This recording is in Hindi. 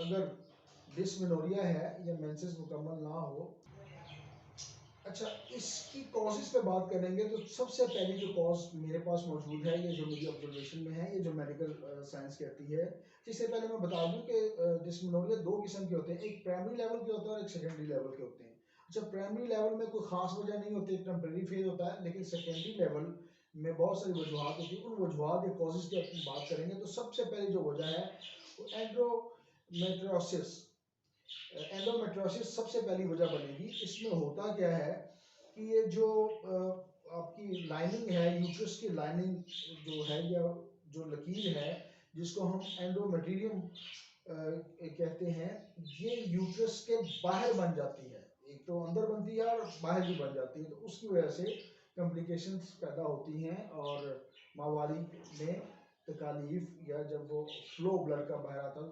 अगर डिस्मेनोरिया है या मेंसेस मुकम्मल ना हो। अच्छा, इसकी कॉजेज़ पे बात करेंगे तो सबसे पहली जो कॉज़ मेरे पास मौजूद है, ये जो मेरी ऑब्जर्वेशन में है, ये जो मेडिकल साइंस कहती है। इससे पहले मैं बता दूँ कि डिस्मेनोरिया 2 किस्म के होते हैं, एक प्राइमरी लेवल के होता है और एक सेकेंडरी लेवल के होते हैं। अच्छा, प्राइमरी लेवल में कोई ख़ास वजह नहीं होती, एक टेम्परेरी फेज़ होता है, लेकिन सेकेंडरी लेवल में बहुत सारी वजूहात होती हैं। उन वजूहात या कॉजेज़ की अपन बात करेंगे तो सबसे पहली जो वजह है वो एंडोमेट्रियोसिस सबसे पहली वजह बनेगी। इसमें होता क्या है कि ये जो आपकी लाइनिंग है, यूट्रस की लाइनिंग जो है या जो लकीर है, जिसको हम एंडोमेट्रियम कहते हैं, ये यूट्रस के बाहर बन जाती है। एक तो अंदर बनती है और बाहर भी बन जाती है, तो उसकी वजह से कॉम्प्लिकेशंस पैदा होती हैं और माहवारी में तकालीफ या जब वो फ्लो ब्लड का बाहर आता है